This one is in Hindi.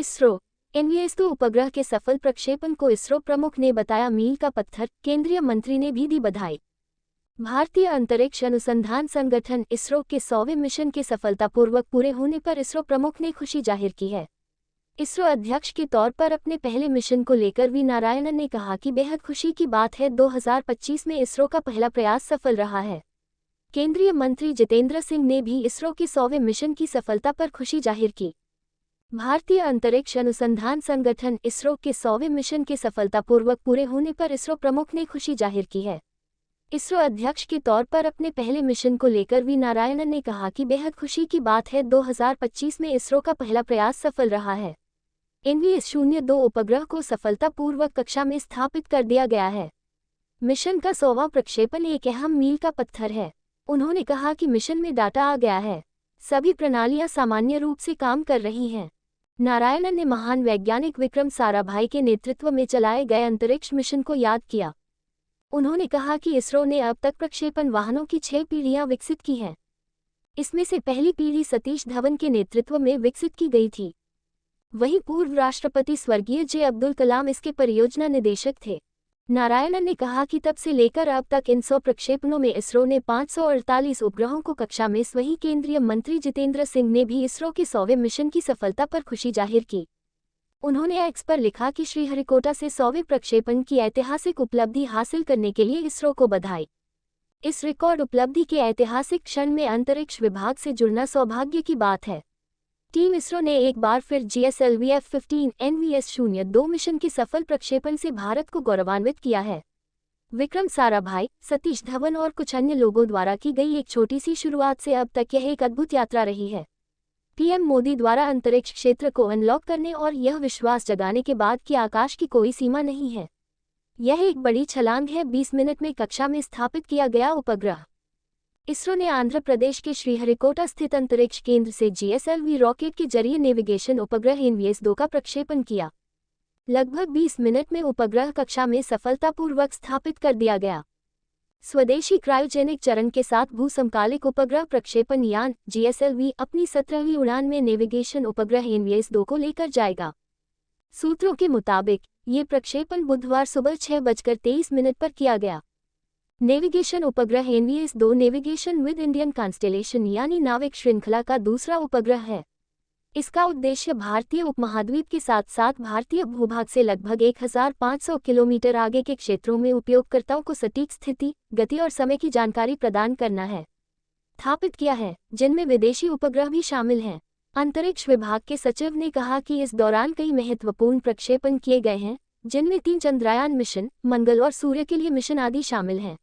इसरो एनवीएस-2 उपग्रह के सफल प्रक्षेपण को इसरो प्रमुख ने बताया मील का पत्थर। केंद्रीय मंत्री ने भी दी बधाई। भारतीय अंतरिक्ष अनुसंधान संगठन इसरो के 100वें मिशन के सफलतापूर्वक पूरे होने पर इसरो प्रमुख ने खुशी जाहिर की है। इसरो अध्यक्ष के तौर पर अपने पहले मिशन को लेकर वी नारायणन ने कहा कि बेहद खुशी की बात है, 2025 में इसरो का पहला प्रयास सफल रहा है। केंद्रीय मंत्री जितेंद्र सिंह ने भी इसरो के 100वें मिशन की सफलता पर खुशी जाहिर की। भारतीय अंतरिक्ष अनुसंधान संगठन इसरो के 100वें मिशन के सफलतापूर्वक पूरे होने पर इसरो प्रमुख ने खुशी जाहिर की है। इसरो अध्यक्ष के तौर पर अपने पहले मिशन को लेकर वी नारायणन ने कहा कि बेहद खुशी की बात है, 2025 में इसरो का पहला प्रयास सफल रहा है। एनवीएस-02 उपग्रह को सफलतापूर्वक कक्षा में स्थापित कर दिया गया है। मिशन का 100वां प्रक्षेपण एक अहम मील का पत्थर है। उन्होंने कहा कि मिशन में डाटा आ गया है, सभी प्रणालियां सामान्य रूप से काम कर रही हैं। नारायणन ने महान वैज्ञानिक विक्रम साराभाई के नेतृत्व में चलाए गए अंतरिक्ष मिशन को याद किया। उन्होंने कहा कि इसरो ने अब तक प्रक्षेपण वाहनों की 6 पीढ़ियां विकसित की हैं। इसमें से पहली पीढ़ी सतीश धवन के नेतृत्व में विकसित की गई थी। वहीं पूर्व राष्ट्रपति स्वर्गीय जे अब्दुल कलाम इसके परियोजना निदेशक थे। नारायणन ने कहा कि तब से लेकर अब तक इन 100 प्रक्षेपणों में इसरो ने 548 उपग्रहों को कक्षा में। वहीं केंद्रीय मंत्री जितेंद्र सिंह ने भी इसरो के 100वें मिशन की सफलता पर खुशी जाहिर की। उन्होंने एक्स पर लिखा कि श्रीहरिकोटा से 100वें प्रक्षेपण की ऐतिहासिक उपलब्धि हासिल करने के लिए इसरो को बधाई। इस रिकॉर्ड उपलब्धि के ऐतिहासिक क्षण में अंतरिक्ष विभाग से जुड़ना सौभाग्य की बात है। टीम इसरो ने एक बार फिर GSLV F-15 एनवीएस-02 मिशन के सफल प्रक्षेपण से भारत को गौरवान्वित किया है। विक्रम साराभाई, सतीश धवन और कुछ अन्य लोगों द्वारा की गई एक छोटी सी शुरुआत से अब तक यह एक अद्भुत यात्रा रही है। पीएम मोदी द्वारा अंतरिक्ष क्षेत्र को अनलॉक करने और यह विश्वास जगाने के बाद कि आकाश की कोई सीमा नहीं है, यह एक बड़ी छलांग है। 20 मिनट में कक्षा में स्थापित किया गया उपग्रह। इसरो ने आंध्र प्रदेश के श्रीहरिकोटा स्थित अंतरिक्ष केंद्र से GSLV रॉकेट के जरिए नेविगेशन उपग्रह एनवीएस-2 का प्रक्षेपण किया। लगभग 20 मिनट में उपग्रह कक्षा में सफलतापूर्वक स्थापित कर दिया गया। स्वदेशी क्रायोजेनिक चरण के साथ भूसमकालिक उपग्रह प्रक्षेपण यान GSLV अपनी 17वीं उड़ान में नेविगेशन उपग्रह एनवीएस-2 को लेकर जाएगा। सूत्रों के मुताबिक ये प्रक्षेपण बुधवार सुबह 6:23 पर किया गया। नेविगेशन उपग्रह एनवीएस-2 नेविगेशन विद इंडियन कॉन्स्टेलेशन यानी नाविक श्रृंखला का दूसरा उपग्रह है। इसका उद्देश्य भारतीय उपमहाद्वीप के साथ साथ भारतीय भूभाग से लगभग 1500 किलोमीटर आगे के क्षेत्रों में उपयोगकर्ताओं को सटीक स्थिति, गति और समय की जानकारी प्रदान करना है। स्थापित किया है, जिनमें विदेशी उपग्रह भी शामिल हैं। अंतरिक्ष विभाग के सचिव ने कहा कि इस दौरान कई महत्वपूर्ण प्रक्षेपण किए गए हैं, जिनमें 3 चंद्रयान मिशन, मंगल और सूर्य के लिए मिशन आदि शामिल हैं।